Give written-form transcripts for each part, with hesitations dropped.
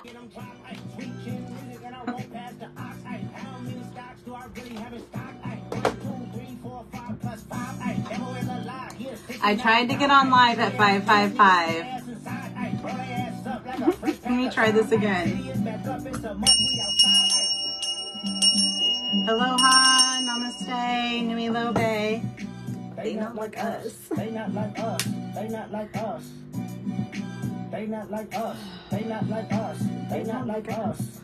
time. I tried to get on live at 555. Let me try this again. Aloha, namaste, nui lobe. They not like us. They not like us. They not like us. They not like us. They not like us. They not like us.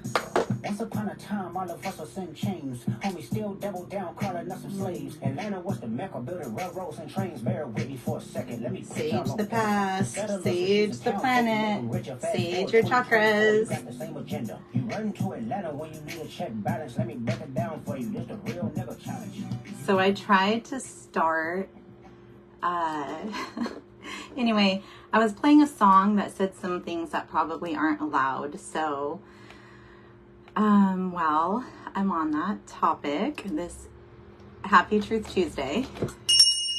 Once upon a time, all of us was in chains. Homie still double down, calling us some slaves. Atlanta was the mecca, building railroads and trains. Bear with me for a second. Let me sage the past, sage the planet, sage your chakras. Got the same agenda. You run to Atlanta when you need a check balance. Let me break it down for you. Just a real nigga challenge. So I tried to start. Anyway, I was playing a song that said some things that probably aren't allowed. So. Well, I'm on that topic. This Happy Truth Tuesday.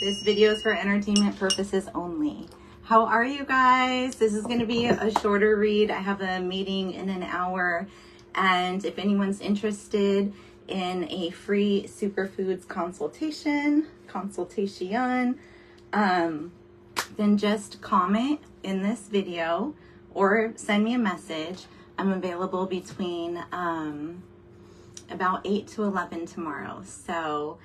This video is for entertainment purposes only. How are you guys? This is going to be a shorter read. I have a meeting in an hour, and if anyone's interested in a free superfoods consultation, then just comment in this video or send me a message. I'm available between about 8 to 11 tomorrow. So,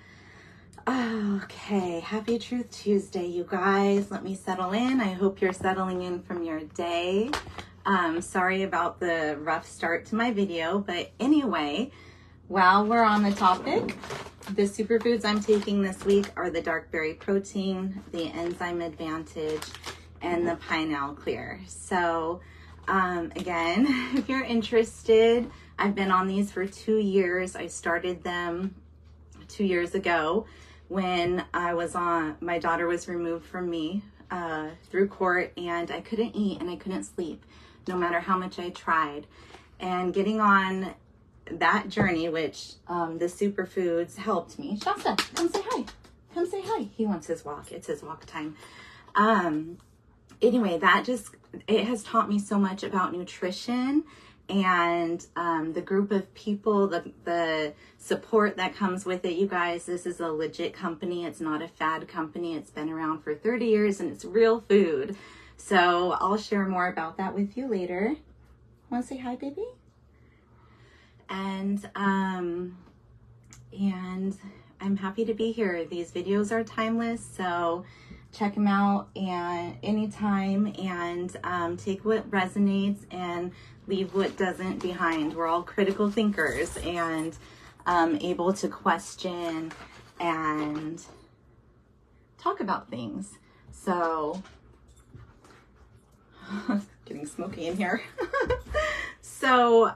okay, Happy Truth Tuesday, you guys. Let me settle in. I hope you're settling in from your day. Sorry about the rough start to my video, but anyway, while we're on the topic, the superfoods I'm taking this week are the dark berry protein, the enzyme advantage, and the pineal clear. So, again, if you're interested, I've been on these for 2 years. I started them 2 years ago when my daughter was removed from me through court, and I couldn't eat and I couldn't sleep no matter how much I tried. And getting on that journey, which the superfoods helped me. Shasta, come say hi. Come say hi. He wants his walk. It's his walk time. Anyway, it has taught me so much about nutrition and the group of people, the support that comes with it. You guys, this is a legit company. It's not a fad company. It's been around for 30 years and it's real food. So I'll share more about that with you later. Want to say hi, baby? And I'm happy to be here. These videos are timeless, so check them out and anytime, and take what resonates and leave what doesn't behind. We're all critical thinkers and able to question and talk about things. So, getting smoky in here. So,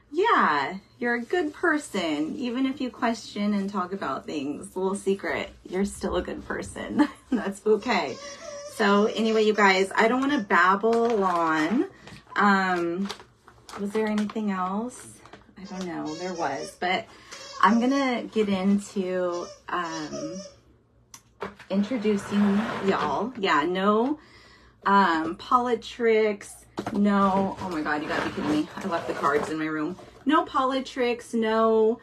yeah, you're a good person. Even if you question and talk about things, little secret, you're still a good person. That's okay. So anyway, you guys, I don't want to babble on. Was there anything else? I don't know. There was, but I'm going to get into introducing y'all. Yeah, no politics. No, oh my God, you gotta be kidding me. I left the cards in my room. No politics, no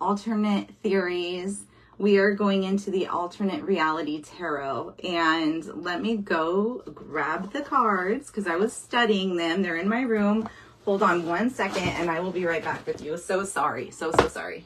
alternate theories. We are going into the alternate reality tarot. And let me go grab the cards because I was studying them. They're in my room. Hold on 1 second and I will be right back with you. So sorry. So sorry.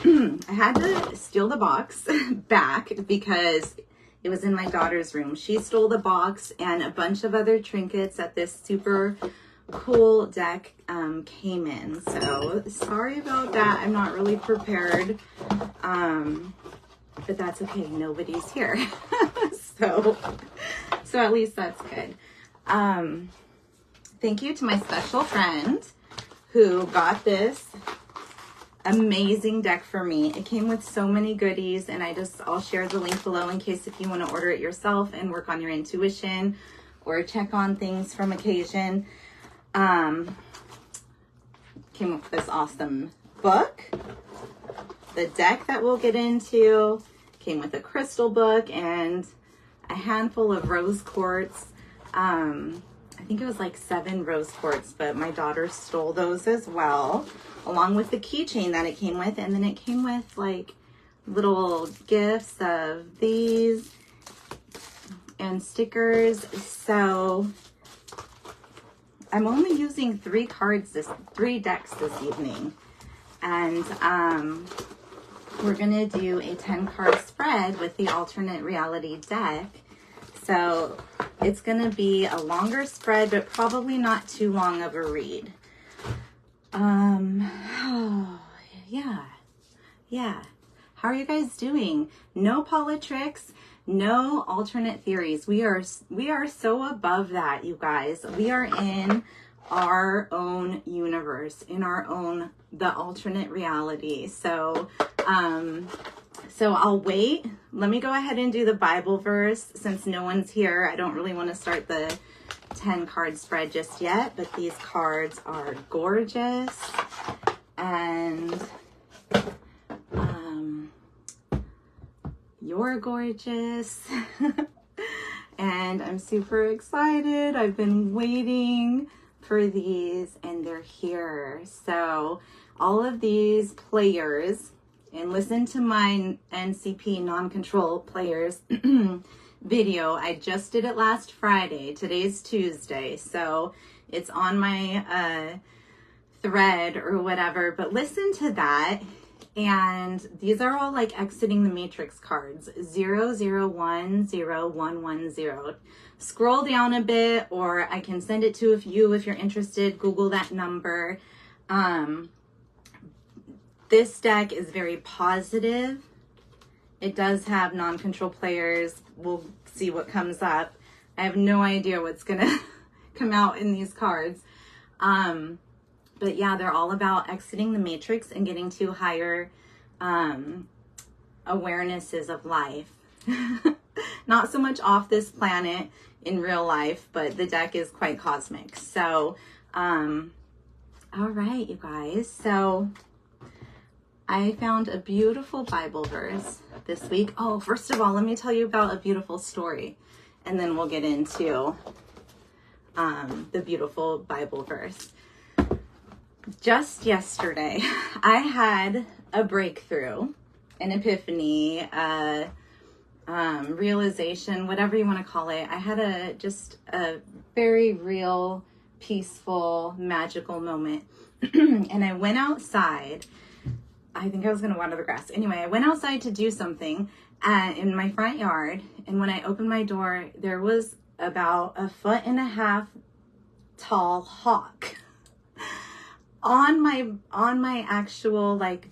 I had to steal the box back because it was in my daughter's room. She stole the box and a bunch of other trinkets that this super cool deck came in. So sorry about that. I'm not really prepared, but that's okay. Nobody's here. so at least that's good. Thank you to my special friend who got this amazing deck for me. It came with so many goodies, and I'll share the link below in case if you want to order it yourself and work on your intuition or check on things from occasion. Came up with this awesome book. The deck that we'll get into came with a crystal book and a handful of rose quartz. I think it was like 7 rose quartz, but my daughter stole those as well, along with the keychain that it came with. And then it came with like little gifts of these and stickers. So I'm only using 3 decks this evening. And we're gonna do a 10-card spread with the alternate reality deck. So it's gonna be a longer spread, but probably not too long of a read. Yeah. How are you guys doing? No politricks, no alternate theories. We are so above that, you guys. We are in our own universe, in our own, the alternate reality. So I'll wait. Let me go ahead and do the Bible verse since no one's here. I don't really want to start the 10-card spread just yet, but these cards are gorgeous. And you're gorgeous. And I'm super excited. I've been waiting for these and they're here. So all of these players, and listen to my NCP non-control players video. I just did it last Friday. Today's Tuesday, so it's on my thread or whatever, but listen to that. And these are all like exiting the matrix cards, 00101110. Scroll down a bit, or I can send it to you if you're interested. Google that number. This deck is very positive. It does have non-control players. We'll see what comes up. I have no idea what's gonna come out in these cards. But yeah, they're all about exiting the matrix and getting to higher awarenesses of life. Not so much off this planet in real life, but the deck is quite cosmic. So, all right, you guys. So I found a beautiful Bible verse this week. Oh, first of all, let me tell you about a beautiful story, and then we'll get into the beautiful Bible verse. Just yesterday, I had a breakthrough, an epiphany, realization, whatever you want to call it. I had just a very real, peaceful, magical moment. And I went outside. I think I was going to water the grass. Anyway, I went outside to do something in my front yard. And when I opened my door, there was about 1.5 feet tall hawk on my actual, like,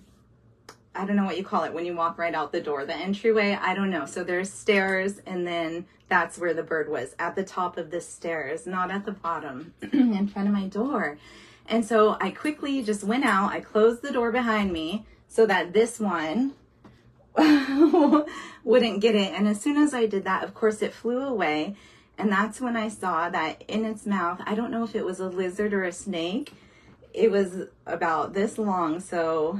I don't know what you call it when you walk right out the door, the entryway. I don't know. So there's stairs, and then that's where the bird was, at the top of the stairs, not at the bottom, in front of my door. And so I quickly just went out. I closed the door behind me so that this one wouldn't get it. And as soon as I did that, of course, it flew away. And that's when I saw that in its mouth, I don't know if it was a lizard or a snake. It was about this long, so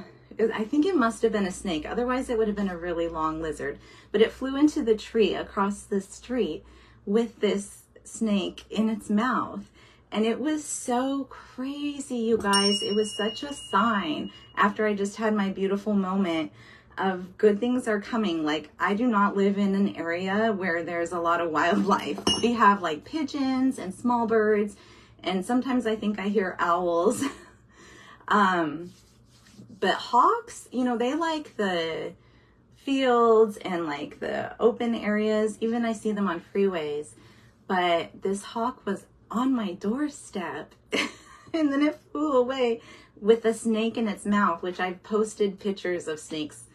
I think it must have been a snake. Otherwise, it would have been a really long lizard. But it flew into the tree across the street with this snake in its mouth. And it was so crazy, you guys. It was such a sign after I just had my beautiful moment of good things are coming. Like, I do not live in an area where there's a lot of wildlife. We have like pigeons and small birds. And sometimes I think I hear owls. But hawks, you know, they like the fields and like the open areas. Even I see them on freeways. But this hawk was on my doorstep and then it flew away with a snake in its mouth, which I've posted pictures of snakes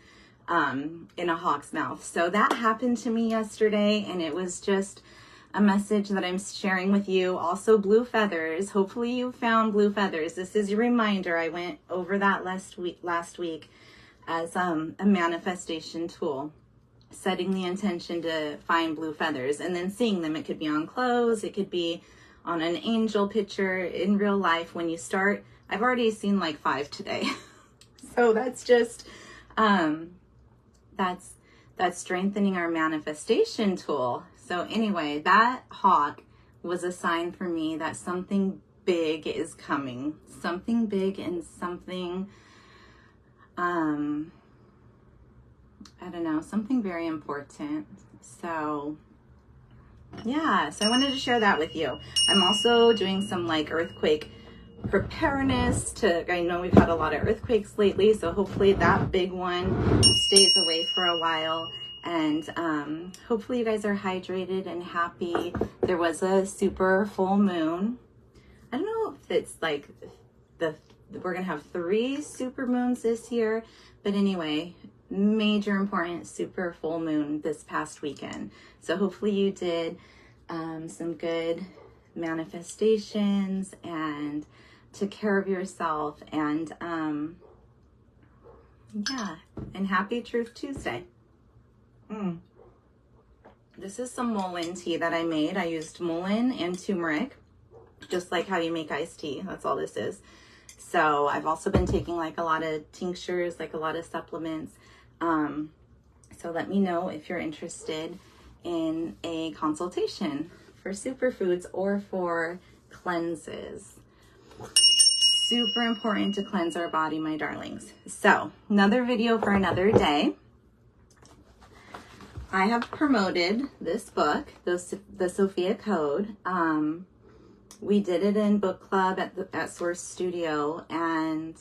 in a hawk's mouth. So that happened to me yesterday, and it was just a message that I'm sharing with you. Also, blue feathers. Hopefully you found blue feathers. This is your reminder. I went over that last week as a manifestation tool. setting the intention to find blue feathers and then seeing them. It could be on clothes, it could be on an angel picture in real life. When you start, I've already seen like 5 today. So that's just, that's strengthening our manifestation tool. So anyway, that hawk was a sign for me that something big is coming. Something big and something, I don't know, something very important. So yeah, so I wanted to share that with you. I'm also doing some like earthquake preparedness I know we've had a lot of earthquakes lately, so hopefully that big one stays away for a while. And hopefully you guys are hydrated and happy. There was a super full moon. I don't know if it's like we're gonna have 3 super moons this year, but anyway, major important super full moon this past weekend. So hopefully you did some good manifestations and took care of yourself. And yeah, and happy Truth Tuesday. This is some mullein tea that I made. I used mullein and turmeric, just like how you make iced tea. That's all this is. So I've also been taking like a lot of tinctures, like a lot of supplements. So let me know if you're interested in a consultation for superfoods or for cleanses. Super important to cleanse our body, my darlings. So another video for another day. I have promoted this book, the Sophia Code. We did it in book club at Source Studio, and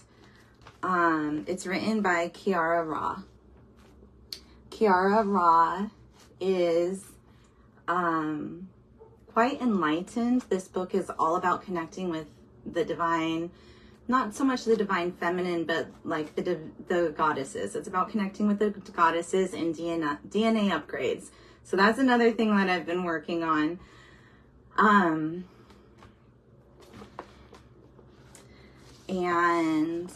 it's written by Kiara Ra. Kiara Ra is quite enlightened. This book is all about connecting with the divine, not so much the divine feminine, but like the goddesses. It's about connecting with the goddesses and DNA upgrades. So that's another thing that I've been working on. And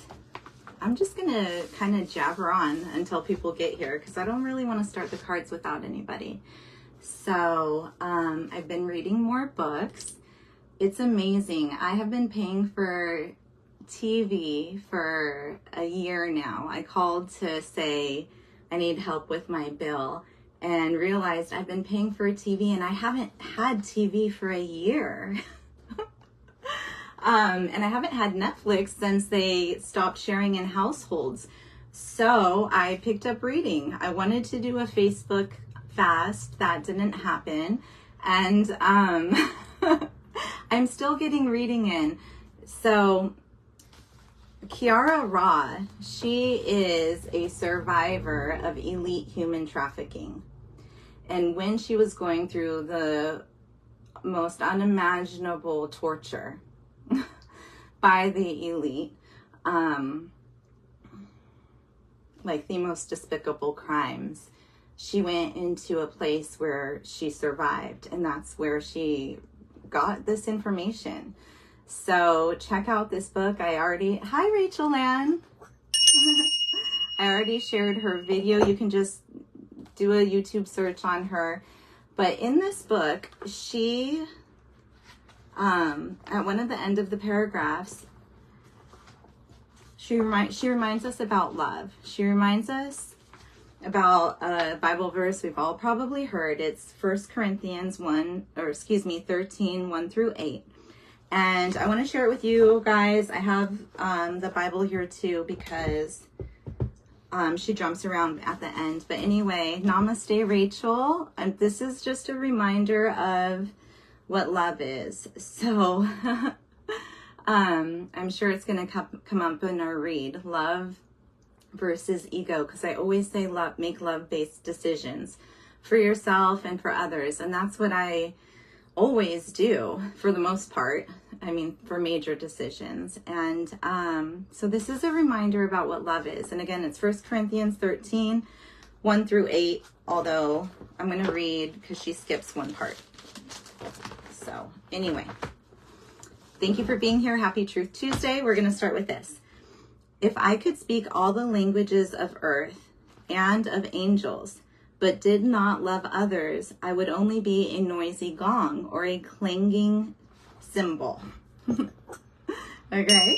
I'm just gonna kind of jabber on until people get here, because I don't really want to start the cards without anybody. So I've been reading more books. It's amazing. I have been paying for TV for a year now. I called to say I need help with my bill and realized I've been paying for a TV and I haven't had TV for a year. And I haven't had Netflix since they stopped sharing in households. So I picked up reading. I wanted to do a Facebook fast. That didn't happen. And I'm still getting reading in. So Kiara Ra, she is a survivor of elite human trafficking. And when she was going through the most unimaginable torture by the elite, like the most despicable crimes, she went into a place where she survived, and that's where she got this information. So check out this book. Hi Rachel Ann. I already shared her video. You can just do a YouTube search on her. But in this book, she, at one of the end of the paragraphs, she reminds us about love. She reminds us about a Bible verse we've all probably heard. It's 1 Corinthians 13, 1 through 8. And I want to share it with you guys. I have the Bible here too, because she jumps around at the end. But anyway, namaste, Rachel. And this is just a reminder of what love is. So I'm sure it's going to come up in our read. Love versus ego, because I always say make love-based decisions for yourself and for others. And that's what I always do for the most part. I mean, for major decisions. And so this is a reminder about what love is. And again, it's 1 Corinthians 13, 1 through 8, although I'm going to read because she skips one part. So anyway, thank you for being here. Happy Truth Tuesday. We're going to start with this. If I could speak all the languages of earth and of angels, but did not love others, I would only be a noisy gong or a clanging cymbal. Okay?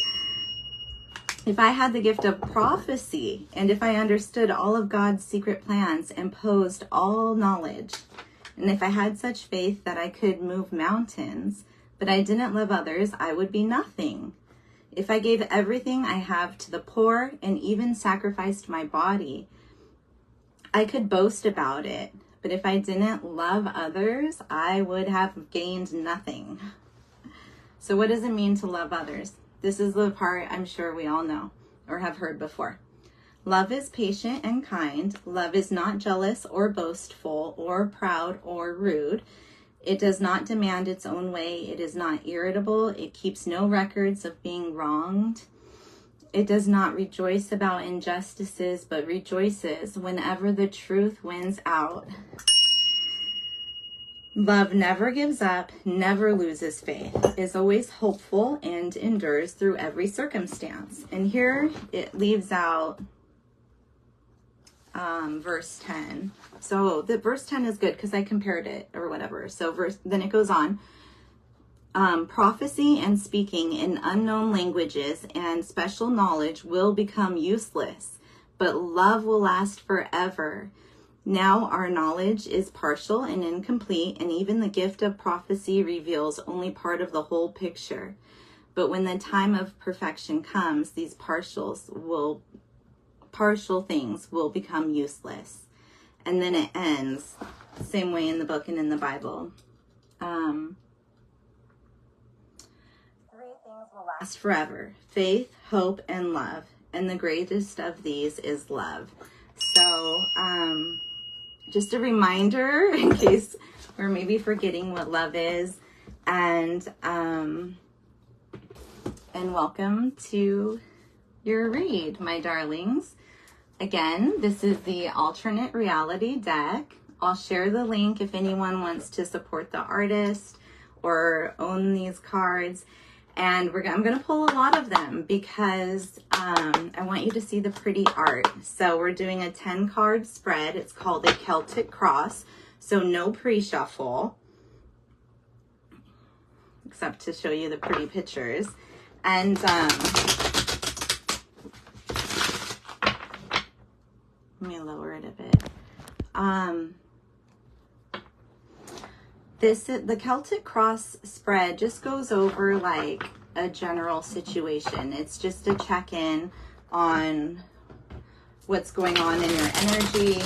If I had the gift of prophecy, and if I understood all of God's secret plans and posed all knowledge, and if I had such faith that I could move mountains, but I didn't love others, I would be nothing. If I gave everything I have to the poor and even sacrificed my body, I could boast about it. But if I didn't love others, I would have gained nothing. So what does it mean to love others? This is the part I'm sure we all know or have heard before. Love is patient and kind. Love is not jealous or boastful or proud or rude. It does not demand its own way. It is not irritable. It keeps no records of being wronged. It does not rejoice about injustices, but rejoices whenever the truth wins out. Love never gives up, never loses faith, is always hopeful, and endures through every circumstance. And here it leaves out verse 10. So the verse 10 is good because I compared it or whatever. So then it goes on. Prophecy and speaking in unknown languages and special knowledge will become useless, but love will last forever. Now our knowledge is partial and incomplete, and even the gift of prophecy reveals only part of the whole picture. But when the time of perfection comes, these partial things will become useless. And then it ends the same way in the book and in the Bible. 3 things will last forever: faith, hope, and love. And the greatest of these is love. So, just a reminder in case we're maybe forgetting what love is, and welcome to your read, my darlings. Again, this is the alternate reality deck. I'll share the link if anyone wants to support the artist or own these cards. And I'm going to pull a lot of them because I want you to see the pretty art. So we're doing a 10-card spread. It's called a Celtic Cross. So no pre-shuffle, except to show you the pretty pictures. And let me lower it a bit. The Celtic Cross spread just goes over like a general situation. It's just a check-in on what's going on in your energy.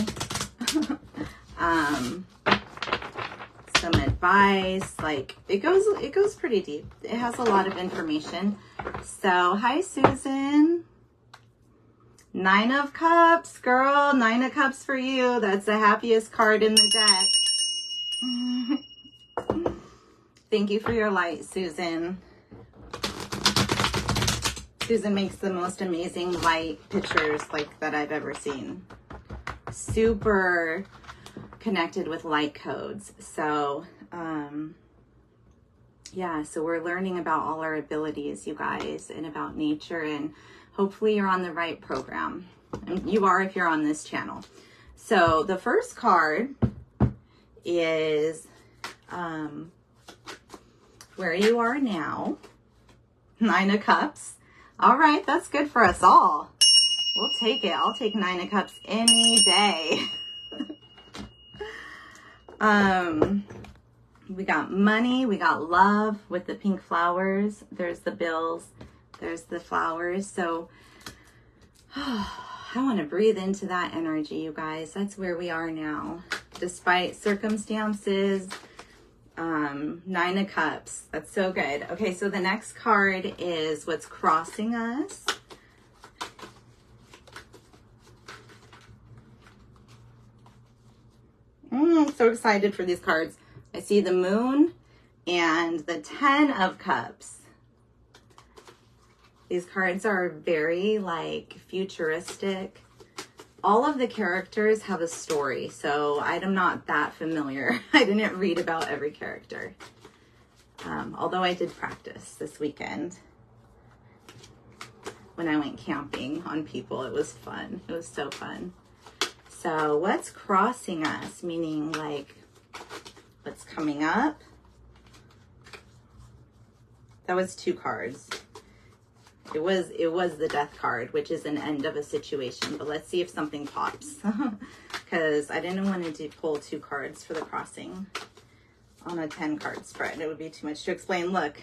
Some advice, like it goes pretty deep. It has a lot of information. So, hi Susan. 9 of Cups, girl. 9 of Cups for you. That's the happiest card in the deck. Thank you for your light, Susan. Susan makes the most amazing light pictures like that I've ever seen. Super connected with light codes. So, yeah, so we're learning about all our abilities, you guys, and about nature, and hopefully you're on the right program. And you are if you're on this channel. So the first card is where you are now. 9 of Cups. All right, that's good for us all. We'll take it. I'll take 9 of Cups any day. We got money, we got love with the pink flowers. There's the bills, there's the flowers. So I want to breathe into that energy, you guys. That's where we are now. Despite circumstances, 9 of Cups. That's so good. Okay, so the next card is what's crossing us. So excited for these cards. I see the Moon and the 10 of Cups. These cards are very like futuristic. All of the characters have a story, so I'm not that familiar. I didn't read about every character. Although I did practice this weekend when I went camping on people. It was fun. It was so fun. So what's crossing us? Meaning like what's coming up? That was 2 cards. It was the death card, which is an end of a situation. But let's see if something pops. Because I didn't want to pull 2 cards for the crossing on a 10 card spread. It would be too much to explain. Look,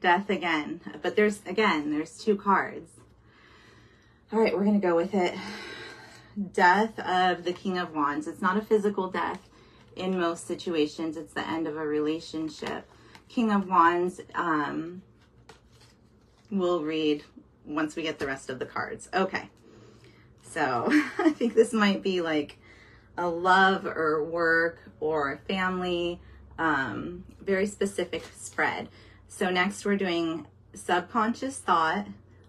death again. But there's 2 cards. All right, we're going to go with it. Death of the King of Wands. It's not a physical death in most situations. It's the end of a relationship. King of Wands, we'll read once we get the rest of the cards. Okay. So I think this might be like a love or work or family, very specific spread. So next we're doing subconscious thought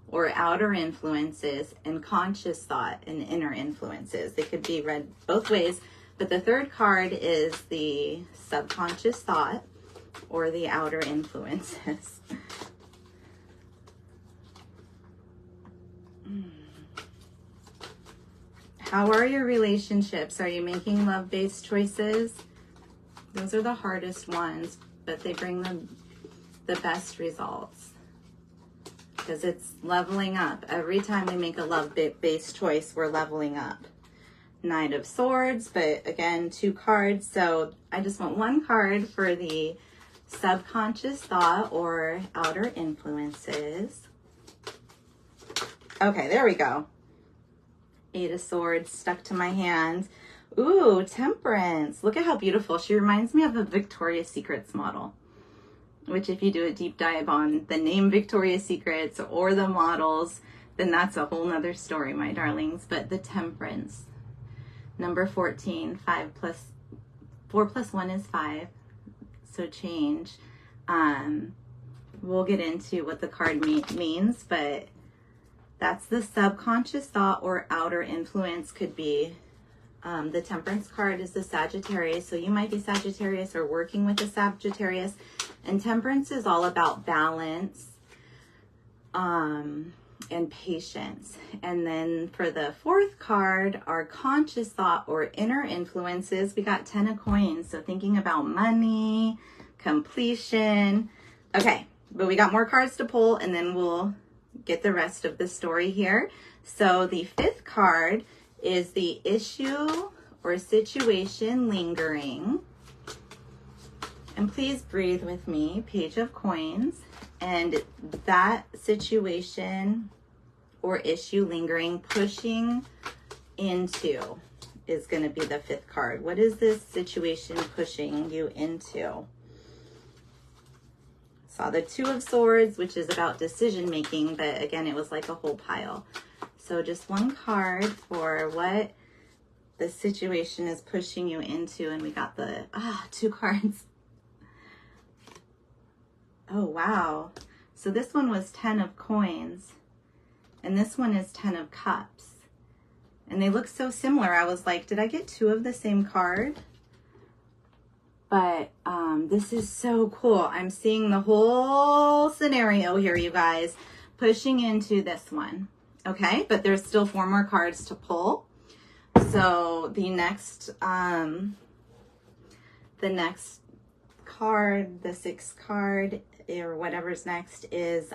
or outer influences and conscious thought and inner influences. They could be read both ways, but the third card is the subconscious thought or the outer influences. How are your relationships? Are you making love-based choices? Those are the hardest ones, but they bring them the best results because it's leveling up. Every time we make a love-based choice, we're leveling up. Knight of Swords, but again, 2 cards. So I just want 1 card for the subconscious thought or outer influences. Okay, there we go. 8 of Swords stuck to my hand. Ooh, Temperance. Look at how beautiful. She reminds me of a Victoria's Secrets model, which if you do a deep dive on the name Victoria's Secrets or the models, then that's a whole nother story, my darlings. But the Temperance, number 14, 4 plus 1 is 5. So change. We'll get into what the card means, but that's the subconscious thought or outer influence. Could be the Temperance card is the Sagittarius. So you might be Sagittarius or working with a Sagittarius. And Temperance is all about balance and patience. And then for the 4th card, our conscious thought or inner influences, we got 10 of Coins. So thinking about money, completion. Okay, but we got more cards to pull and then we'll get the rest of the story here. So the 5th card is the issue or situation lingering. And please breathe with me, Page of Coins. And that situation or issue lingering, pushing into, is going to be the 5th card. What is this situation pushing you into? Saw the 2 of Swords, which is about decision making, but again, it was like a whole pile. So just 1 card for what the situation is pushing you into. And we got the 2 cards. Oh, wow. So this one was 10 of Coins. And this one is 10 of Cups. And they look so similar. I was like, did I get 2 of the same card? But this is so cool. I'm seeing the whole scenario here, you guys, pushing into this one. Okay, but there's still 4 more cards to pull. So the next card, the 6th card, or whatever's next, is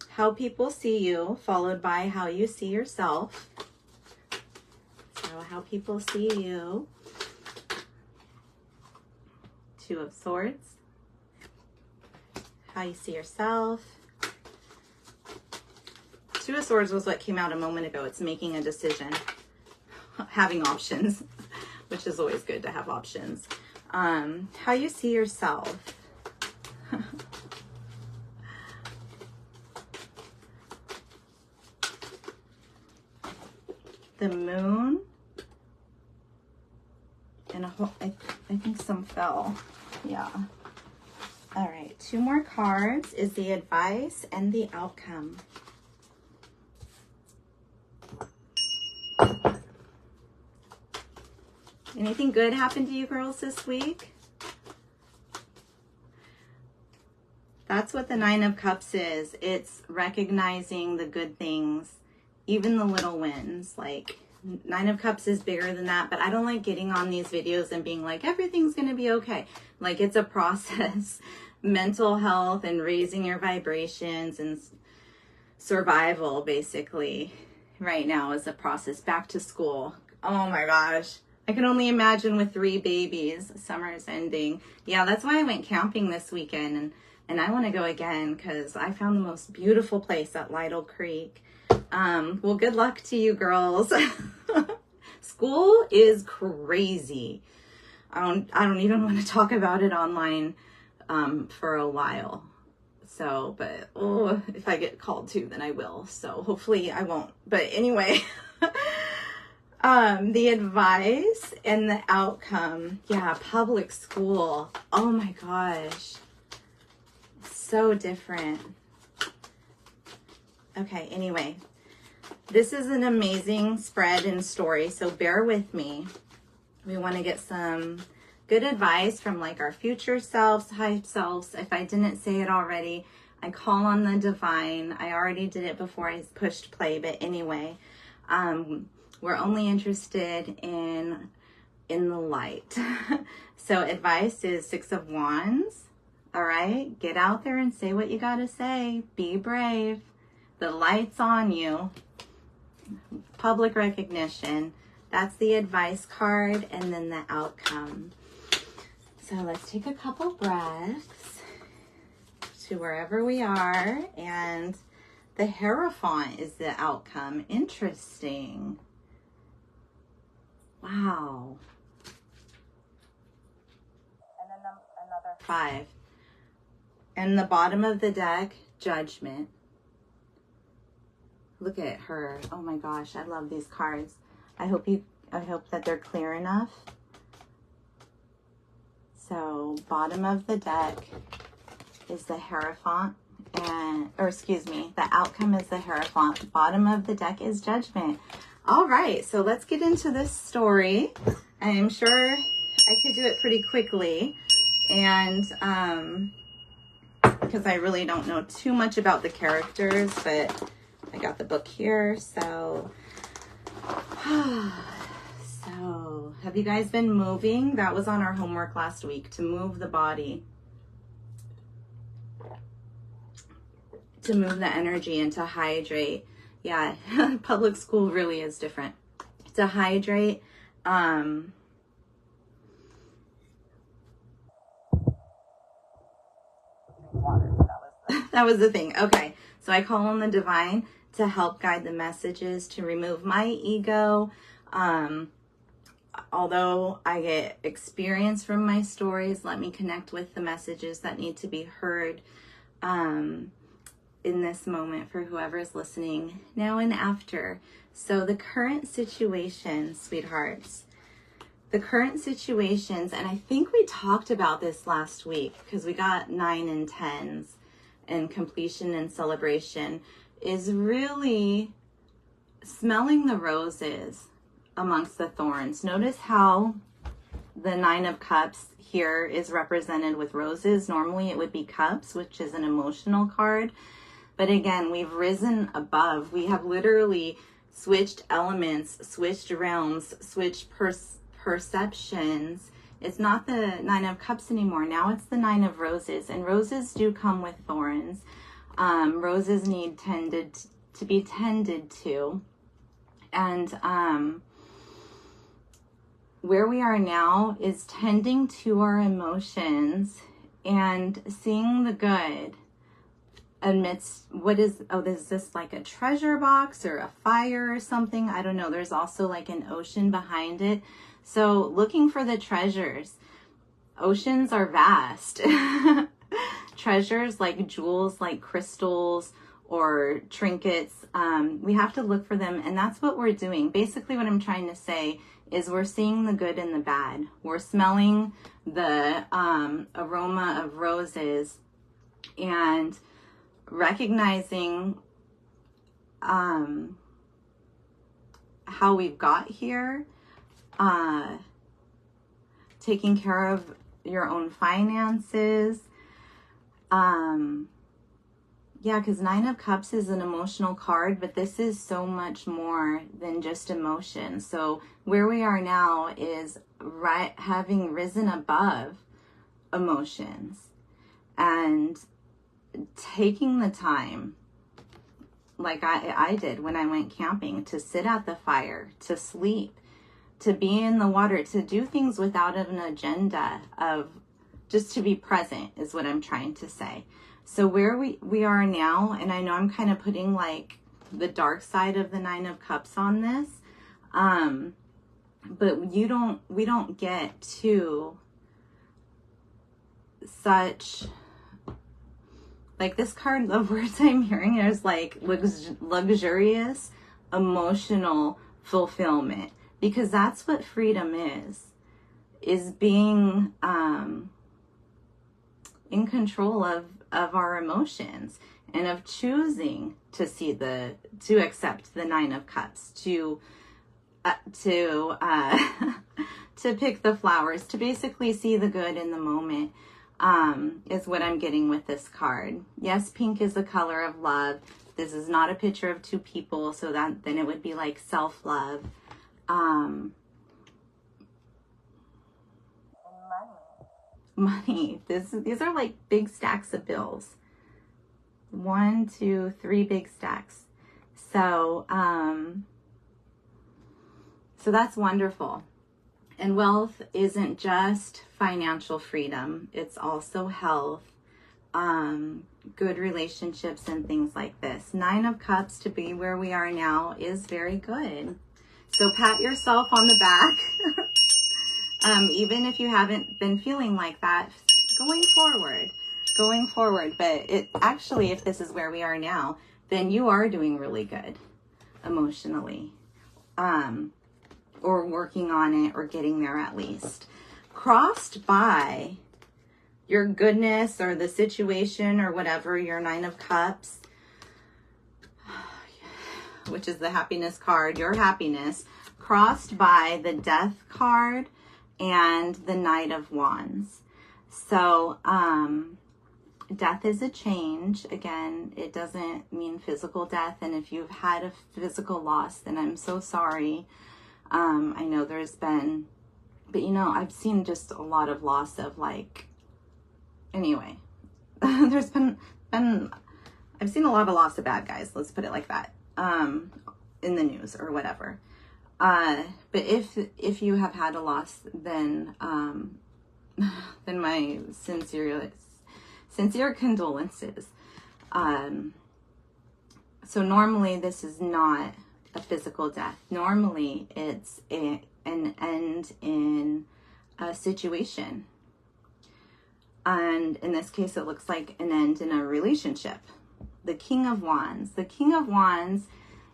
how people see you, followed by how you see yourself. So how people see you. 2 of Swords. How you see yourself. 2 of Swords was what came out a moment ago. It's making a decision. Having options, which is always good to have options. How you see yourself. The Moon. And a whole, I think some fell. Yeah. All right. 2 more cards is the Advice and the Outcome. Anything good happened to you girls this week? That's what the 9 of Cups is. It's recognizing the good things, even the little wins. Like, Nine of Cups is bigger than that, but I don't like getting on these videos and being like, everything's going to be okay. Like, it's a process. Mental health and raising your vibrations and survival, basically, right now is a process. Back to school. Oh my gosh. I can only imagine with 3 babies. Summer's ending. Yeah, that's why I went camping this weekend, and I want to go again because I found the most beautiful place at Lytle Creek. Well, good luck to you girls. School is crazy. I don't even want to talk about it online for a while. So, but oh, if I get called to, then I will. So hopefully I won't. But anyway, the advice and the outcome. Yeah, public school. Oh my gosh. So different. Okay, anyway. This is an amazing spread and story, so bear with me. We want to get some good advice from like our future selves, high selves. If I didn't say it already, I call on the divine. I already did it before I pushed play, but anyway, we're only interested in the light. So advice is 6 of Wands. All right, get out there and say what you got to say. Be brave. The light's on you. Public recognition. That's the advice card, and then the outcome. So let's take a couple breaths to wherever we are, and the Hierophant is the outcome. Interesting. Wow. And then another 5. And the bottom of the deck, Judgment. Look at her. Oh my gosh, I love these cards. I hope that they're clear enough. So, bottom of the deck is the Hierophant, the outcome is the Hierophant. Bottom of the deck is Judgment. All right, so let's get into this story. I'm sure I could do it pretty quickly, and because I really don't know too much about the characters, but I got the book here, so have you guys been moving? That was on our homework last week, to move the body, to move the energy, and to hydrate. Yeah, public school really is different. To hydrate, water. That was the thing. Okay, so I call on the divine to help guide the messages, to remove my ego. Although I get experience from my stories, let me connect with the messages that need to be heard in this moment for whoever's listening now and after. So the current situation, sweethearts, the current situations, and I think we talked about this last week because we got 9 and 10s, and completion and celebration, is really smelling the roses amongst the thorns. Notice how the 9 of Cups here is represented with roses. Normally it would be cups, which is an emotional card. But again, we've risen above. We have literally switched elements, switched realms, switched perceptions. It's not the 9 of Cups anymore. Now it's the 9 of Roses. And roses do come with thorns. Roses need to be tended to. And where we are now is tending to our emotions and seeing the good amidst is this like a treasure box or a fire or something? I don't know. There's also like an ocean behind it. So looking for the treasures. Oceans are vast. Treasures like jewels, like crystals or trinkets. We have to look for them, and that's what we're doing. Basically what I'm trying to say is we're seeing the good and the bad. We're smelling the aroma of roses and recognizing how we've got here, taking care of your own finances, Yeah, because Nine of Cups is an emotional card, but this is so much more than just emotion. So where we are now is having risen above emotions and taking the time, like I did when I went camping, to sit at the fire, to sleep, to be in the water, to do things without an agenda, of just to be present is what I'm trying to say. So where we are now, and I know I'm kind of putting like the dark side of the Nine of Cups on this, but we don't get to such, like this card, the words I'm hearing is like luxurious emotional fulfillment, because that's what freedom is being in control of our emotions, and of choosing to see to accept the Nine of Cups, to pick the flowers, to basically see the good in the moment, is what I'm getting with this card. Yes, pink is the color of love. This is not a picture of two people, so that then it would be like self-love. Money. These are like big stacks of bills. 1, 2, 3 big stacks. So, so that's wonderful. And wealth isn't just financial freedom. It's also health, good relationships, and things like this. Nine of Cups to be where we are now is very good. So pat yourself on the back. Even if you haven't been feeling like that going forward. But it actually, if this is where we are now, then you are doing really good emotionally, or working on it, or getting there at least. Crossed by your goodness or the situation or whatever, your Nine of Cups, which is the happiness card, your happiness, crossed by the Death card and the Knight of Wands. So, death is a change. Again, it doesn't mean physical death. And if you've had a physical loss, then I'm so sorry. I know there's been, but you know, I've seen just a lot of loss of like, anyway, there's been, I've seen a lot of loss of bad guys. Let's put it like that, in the news or whatever. But if you have had a loss, then my sincere condolences. So normally this is not a physical death. Normally it's an end in a situation. And in this case, it looks like an end in a relationship. The King of Wands. The King of Wands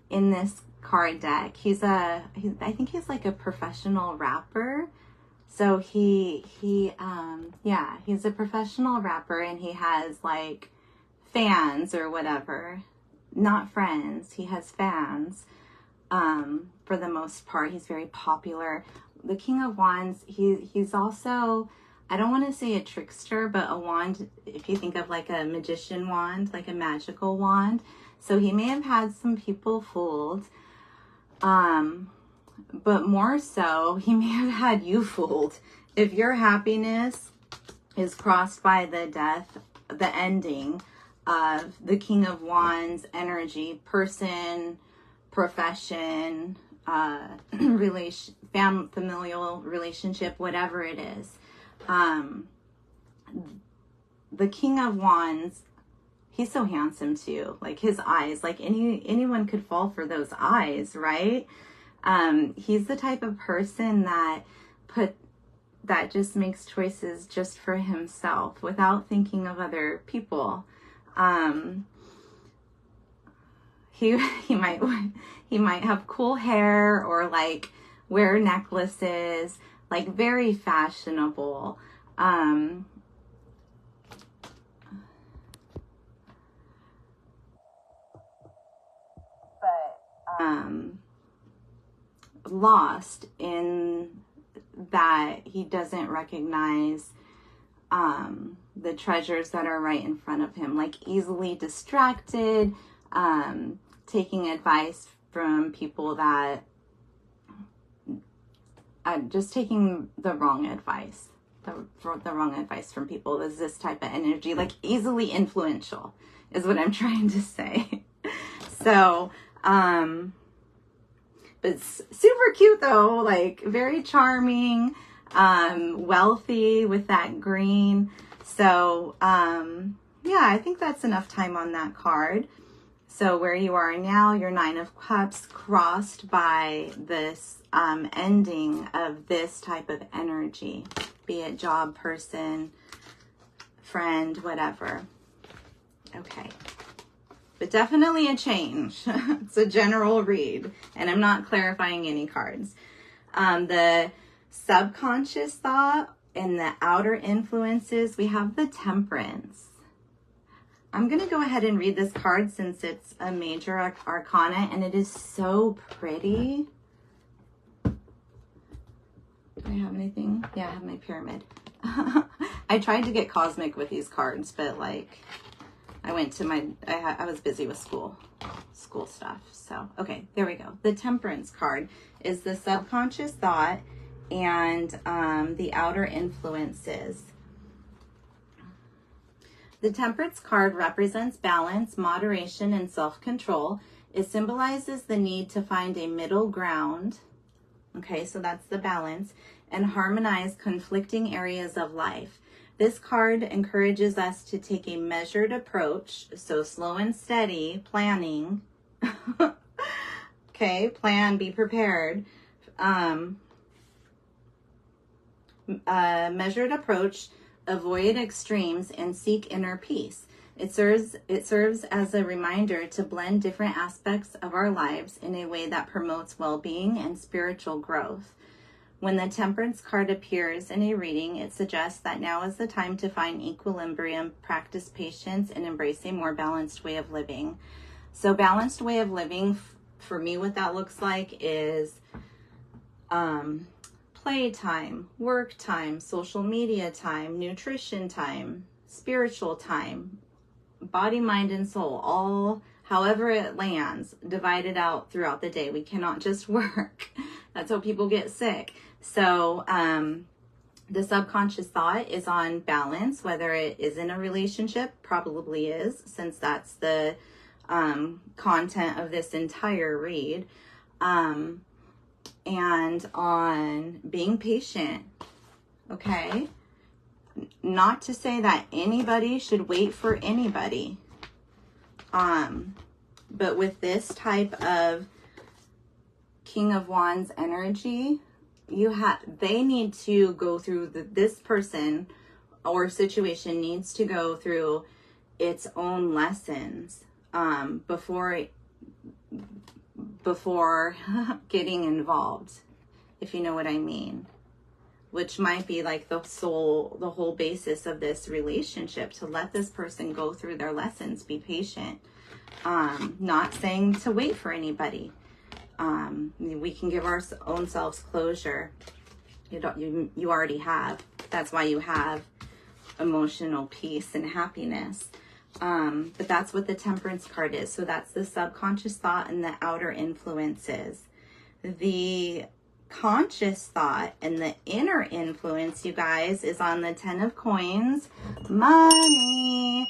in this card deck, I think he's like a professional rapper. So he's a professional rapper, and he has like fans or whatever, not friends. He has fans. For the most part, he's very popular. The King of Wands, he's also, I don't want to say a trickster, but a wand, if you think of like a magician wand, like a magical wand. So he may have had some people fooled. But more so, he may have had you fooled. If your happiness is crossed by the death, the ending of the King of Wands energy, person, profession, familial relationship, whatever it is, the King of Wands, he's so handsome too. Like his eyes, like anyone could fall for those eyes, right? He's the type of person that just makes choices just for himself without thinking of other people. He might have cool hair, or like wear necklaces, like very fashionable. Lost in that he doesn't recognize the treasures that are right in front of him, like easily distracted, taking advice from people that just taking the wrong advice, the wrong advice from people. Is this type of energy, like easily influential is what I'm trying to say. So, but super cute though, like very charming, wealthy with that green. So, yeah, I think that's enough time on that card. So where you are now, your 9 of Cups crossed by this ending of this type of energy, be it job, person, friend, whatever. Okay. But definitely a change. It's a general read, and I'm not clarifying any cards. The subconscious thought and the outer influences, we have the Temperance. I'm going to go ahead and read this card since it's a major arcana, and it is so pretty. Do I have anything? Yeah, I have my pyramid. I tried to get cosmic with these cards, but like I went to I was busy with school stuff. So, okay, there we go. The Temperance card is the subconscious thought and the outer influences. The Temperance card represents balance, moderation, and self-control. It symbolizes the need to find a middle ground. Okay, so that's the balance, and harmonize conflicting areas of life. This card encourages us to take a measured approach, so slow and steady, planning. Okay, plan, be prepared. Measured approach, avoid extremes, and seek inner peace. It serves as a reminder to blend different aspects of our lives in a way that promotes well-being and spiritual growth. When the Temperance card appears in a reading, it suggests that now is the time to find equilibrium, practice patience, and embrace a more balanced way of living. So balanced way of living, for me, what that looks like is playtime, work time, social media time, nutrition time, spiritual time, body, mind, and soul, all however it lands, divided out throughout the day. We cannot just work. That's how people get sick. So the subconscious thought is on balance, whether it is in a relationship, probably is, since that's the content of this entire read, and on being patient. Okay, not to say that anybody should wait for anybody, but with this type of King of Wands energy, they need to go through this person or situation needs to go through its own lessons before getting involved, if you know what I mean, which might be like the whole basis of this relationship, to let this person go through their lessons, be patient, not saying to wait for anybody. We can give our own selves closure. You already have. That's why you have emotional peace and happiness. But that's what the Temperance card is. So that's the subconscious thought and the outer influences. The conscious thought and the inner influence, you guys, is on the 10 of Coins. Money.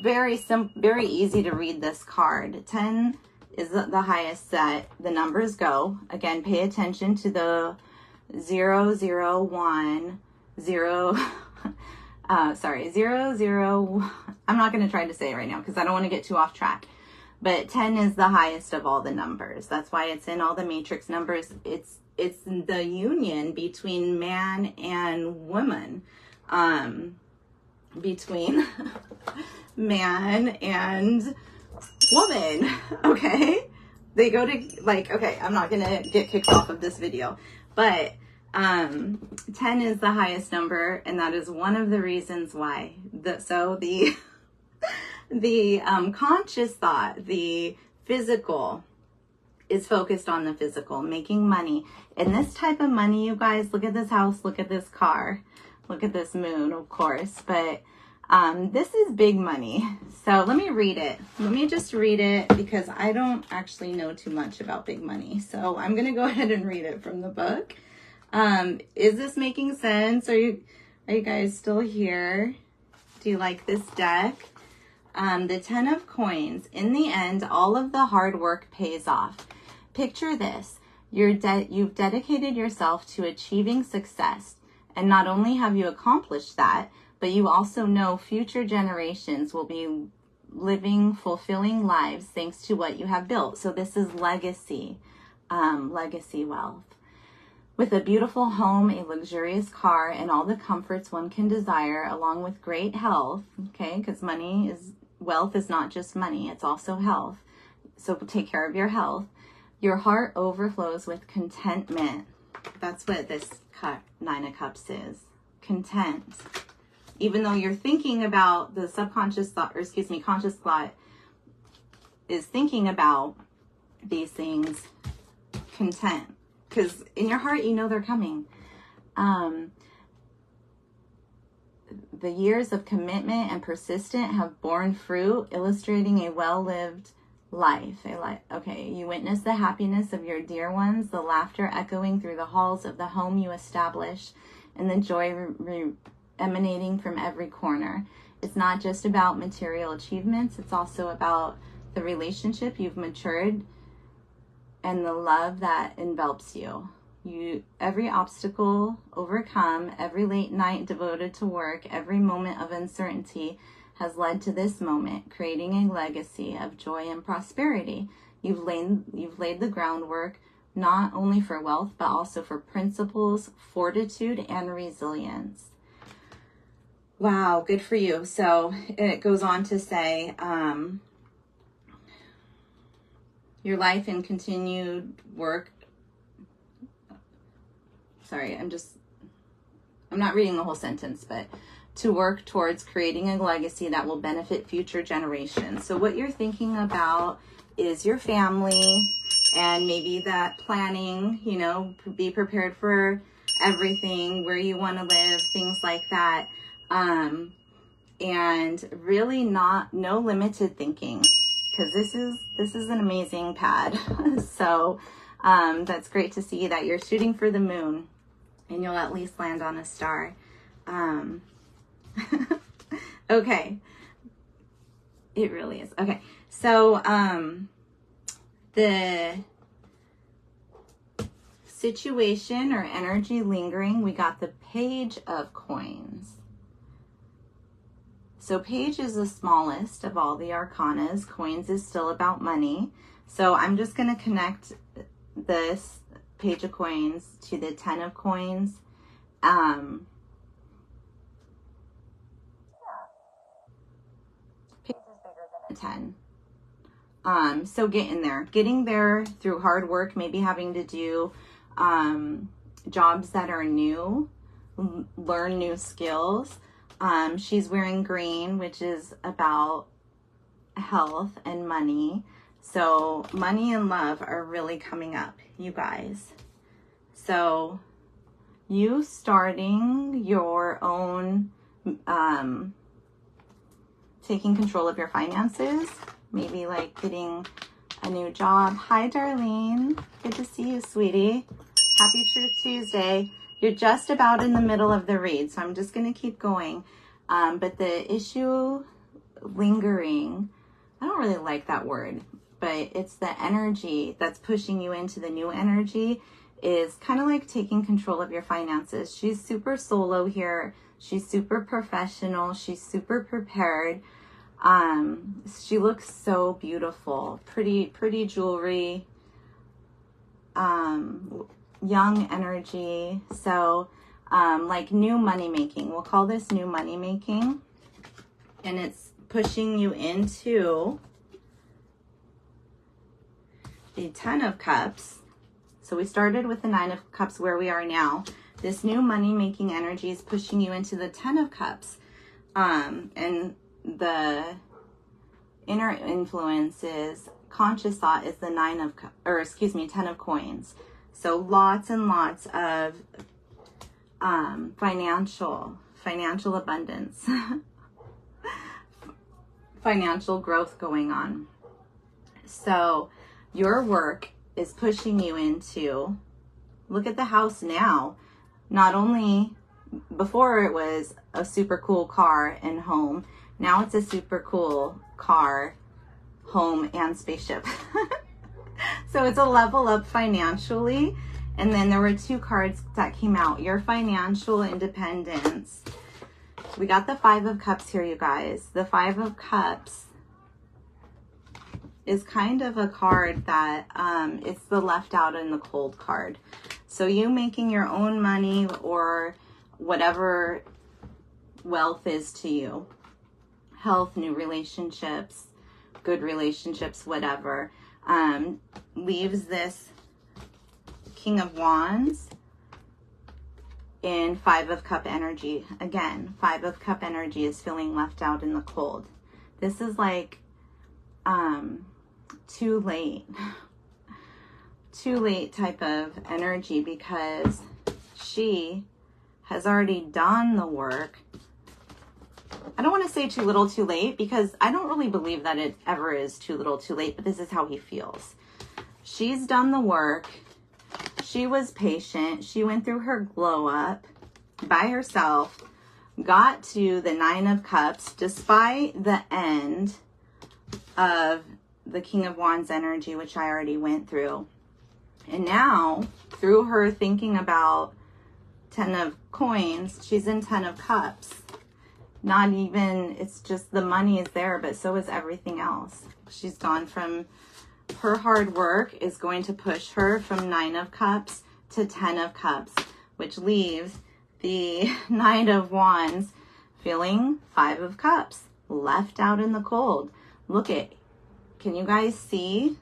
Very simple, very easy to read this card. 10 is the highest that the numbers go. Again, pay attention to the 0, 0, 1, 0, 0. I'm not going to try to say it right now because I don't want to get too off track. But 10 is the highest of all the numbers. That's why it's in all the matrix numbers. It's the union between man and woman, between man and woman. Okay, they go to, like, okay, I'm not gonna get kicked off of this video, but 10 is the highest number, and that is one of the reasons why. The conscious thought, the physical, is focused on the physical, making money. And this type of money, you guys, look at this house, look at this car, look at this moon, of course, but This is big money. So let me read it. Let me just read it because I don't actually know too much about big money. So I'm going to go ahead and read it from the book. Is this making sense? Are you guys still here? Do you like this deck? The 10 of coins. In the end, all of the hard work pays off. Picture this. You've dedicated yourself to achieving success. And not only have you accomplished that, but you also know future generations will be living fulfilling lives thanks to what you have built. So this is legacy, legacy wealth. With a beautiful home, a luxurious car, and all the comforts one can desire, along with great health, okay, because wealth is not just money, it's also health. So take care of your health. Your heart overflows with contentment. That's what this Nine of Cups is. Content. Even though you're thinking about the subconscious thought, or excuse me, conscious thought is thinking about these things, content. Because in your heart, you know they're coming. The years of commitment and persistence have borne fruit, illustrating a well-lived life. Okay, you witness the happiness of your dear ones, the laughter echoing through the halls of the home you establish, and the joy emanating from every corner. It's not just about material achievements, it's also about the relationship you've matured and the love that envelops you. Every obstacle overcome, every late night devoted to work, every moment of uncertainty has led to this moment, creating a legacy of joy and prosperity. You've laid the groundwork not only for wealth, but also for principles, fortitude, and resilience. Wow, good for you. So it goes on to say, your life and continued work. Sorry, I'm not reading the whole sentence, but to work towards creating a legacy that will benefit future generations. So what you're thinking about is your family and maybe that planning, be prepared for everything, where you want to live, things like that. And really no limited thinking, because this is an amazing pad. So that's great to see that you're shooting for the moon and you'll at least land on a star. Okay, it really is. Okay, so the situation or energy lingering, we got the Page of Coins. So Page is the smallest of all the arcanas. Coins is still about money. So I'm just going to connect this Page of Coins to the 10 of Coins. Page is bigger than a 10. So getting there through hard work, maybe having to do jobs that are new, learn new skills. She's wearing green, which is about health and money. So money and love are really coming up, you guys. So you starting your own, taking control of your finances, maybe like getting a new job. Hi, Darlene. Good to see you, sweetie. Happy Truth Tuesday. You're just about in the middle of the read, so I'm just going to keep going. But the issue lingering, I don't really like that word, but it's the energy that's pushing you into the new energy, is kind of like taking control of your finances. She's super solo here. She's super professional. She's super prepared. She looks so beautiful. Pretty jewelry. Young energy. So like new money making, we'll call this new money making, and it's pushing you into the 10 of Cups. So we started with the 9 of Cups where we are now. This new money making energy is pushing you into the 10 of Cups, and the inner influence is conscious thought is the 10 of Coins. So lots and lots of financial abundance. financial growth going on. So your work is pushing you into, look at the house now. Not only, before it was a super cool car and home, now it's a super cool car, home, and spaceship. So it's a level up financially. And then there were 2 cards that came out. Your financial independence. We got the 5 of Cups here, you guys. The 5 of Cups is kind of a card that it's the left out in the cold card. So you making your own money or whatever wealth is to you. Health, new relationships, good relationships, whatever. Leaves this King of Wands in 5 of Cup energy. Again, 5 of Cup energy is feeling left out in the cold. This is like too late type of energy, because she has already done the work. I don't want to say too little too late, because I don't really believe that it ever is too little too late, but this is how he feels. She's done the work. She was patient. She went through her glow up by herself, got to the 9 of Cups despite the end of the King of Wands energy, which I already went through. And now, through her thinking about 10 of Coins, she's in 10 of Cups. Not even, it's just the money is there, but so is everything else. She's gone from, her hard work is going to push her from 9 of Cups to 10 of Cups, which leaves the 9 of Wands feeling 5 of Cups, left out in the cold. Look at, can you guys see?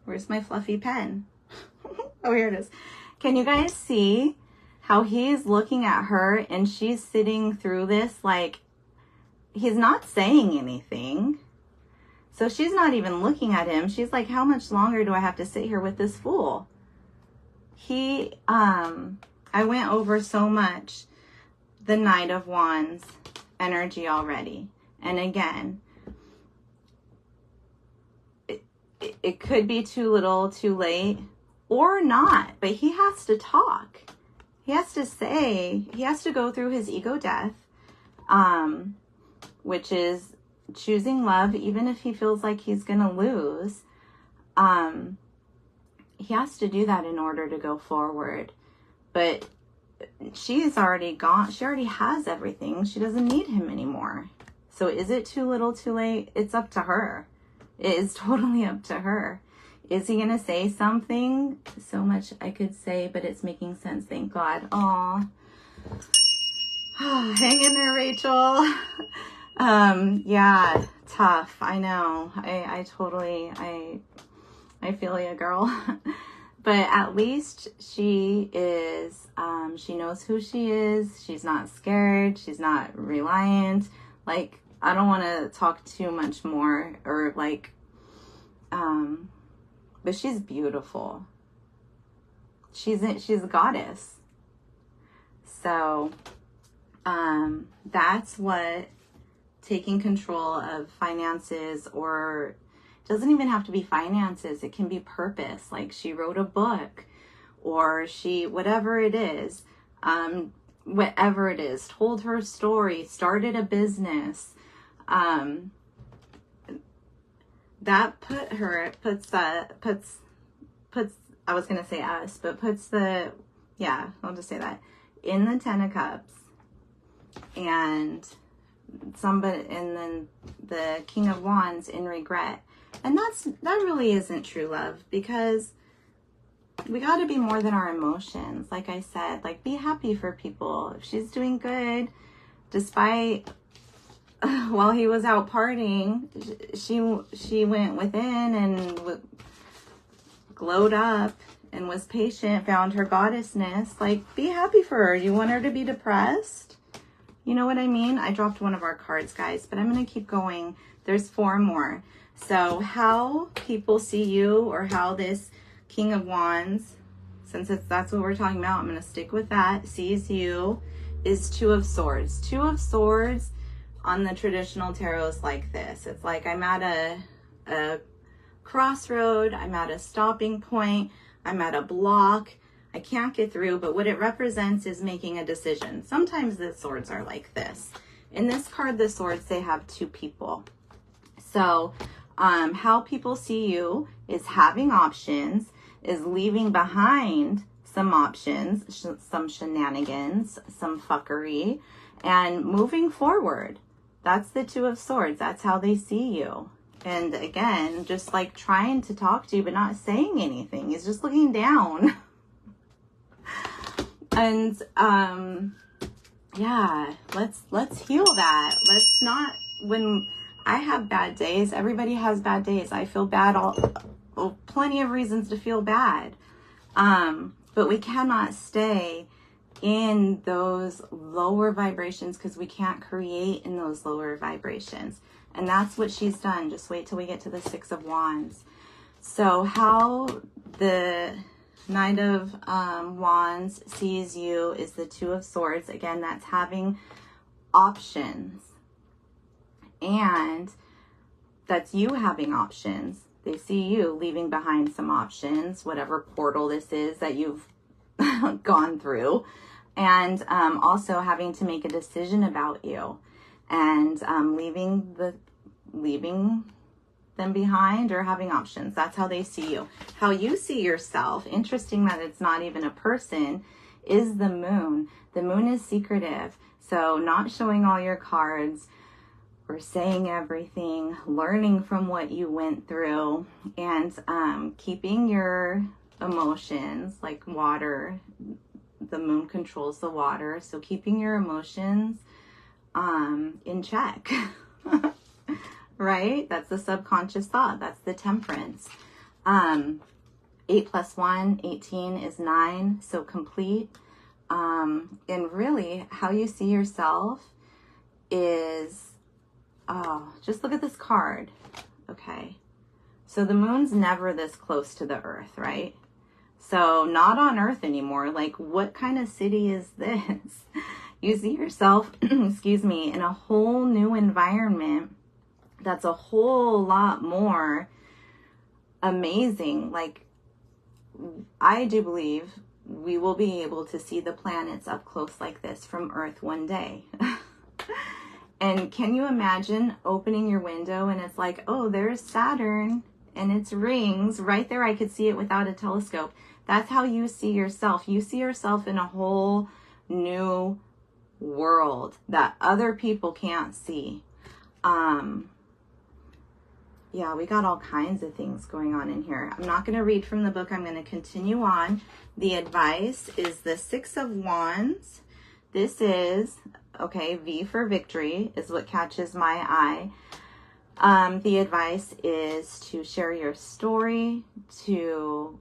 Where's my fluffy pen? Oh, here it is. Can you guys see how he's looking at her and she's sitting through this like he's not saying anything? So she's not even looking at him. She's like, how much longer do I have to sit here with this fool? I went over so much the Knight of Wands energy already. And again, it could be too little, too late, or not, but he has to talk. He has to say, he has to go through his ego death, which is choosing love, even if he feels like he's going to lose. He has to do that in order to go forward. But she's already gone. She already has everything. She doesn't need him anymore. So is it too little, too late? It's up to her. It is totally up to her. Is he going to say something? So much I could say, but it's making sense. Thank God. Aw. Hang in there, Rachel. Yeah, tough. I know. I totally, I feel you, girl. But at least she is, she knows who she is. She's not scared. She's not reliant. Like, I don't want to talk too much more or like, but she's beautiful. She's a goddess. So, that's what taking control of finances, or it doesn't even have to be finances. It can be purpose. Like she wrote a book, or she, whatever it is, told her story, started a business, that puts I was going to say us, but puts the, yeah, I'll just say that, in the 10 of Cups, and somebody, and then the King of Wands in regret. And that really isn't true love, because we got to be more than our emotions. Like I said, like, be happy for people. If she's doing good, despite while he was out partying, she went within and glowed up and was patient, found her goddessness. Like, be happy for her. You want her to be depressed? You know what I mean? I dropped one of our cards, guys, but I'm going to keep going. There's 4 more. So how people see you, or how this King of Wands, since that's what we're talking about, I'm going to stick with that, sees you, is 2 of Swords. 2 of Swords on the traditional tarot is like this. It's like I'm at a crossroad, I'm at a stopping point, I'm at a block, I can't get through, but what it represents is making a decision. Sometimes the swords are like this. In this card, the swords, they have two people. So how people see you is having options, is leaving behind some options, some shenanigans, some fuckery, and moving forward. That's the Two of Swords. That's how they see you. And again, just like trying to talk to you, but not saying anything. He's just looking down. And yeah, let's heal that. Let's not, when I have bad days, everybody has bad days. I feel bad, plenty of reasons to feel bad. But we cannot stay in those lower vibrations because we can't create in those lower vibrations. And that's what she's done. Just wait till we get to the Six of Wands. So how the Knight of Wands sees you is the Two of Swords. Again, that's having options. And that's you having options. They see you leaving behind some options, whatever portal this is that you've gone through. And also having to make a decision about you. And leaving them behind or having options. That's how they see you. How you see yourself, interesting that it's not even a person, is the moon. The moon is secretive. So not showing all your cards or saying everything, learning from what you went through, and keeping your emotions, like water. The moon controls the water. So keeping your emotions in check. Right? That's the subconscious thought. That's the Temperance. 8 plus 1, 18 is 9. So complete. And really how you see yourself is, oh, just look at this card. Okay. So the moon's never this close to the earth, right? So not on earth anymore. Like, what kind of city is this? You see yourself, excuse me, in a whole new environment that's a whole lot more amazing. Like, I do believe we will be able to see the planets up close like this from Earth one day. And can you imagine opening your window and it's like, oh, there's Saturn and its rings right there. I could see it without a telescope. That's how you see yourself. You see yourself in a whole new world that other people can't see. Yeah, we got all kinds of things going on in here. I'm not going to read from the book. I'm going to continue on. The advice is the Six of Wands. This is, okay, V for victory is what catches my eye. The advice is to share your story, to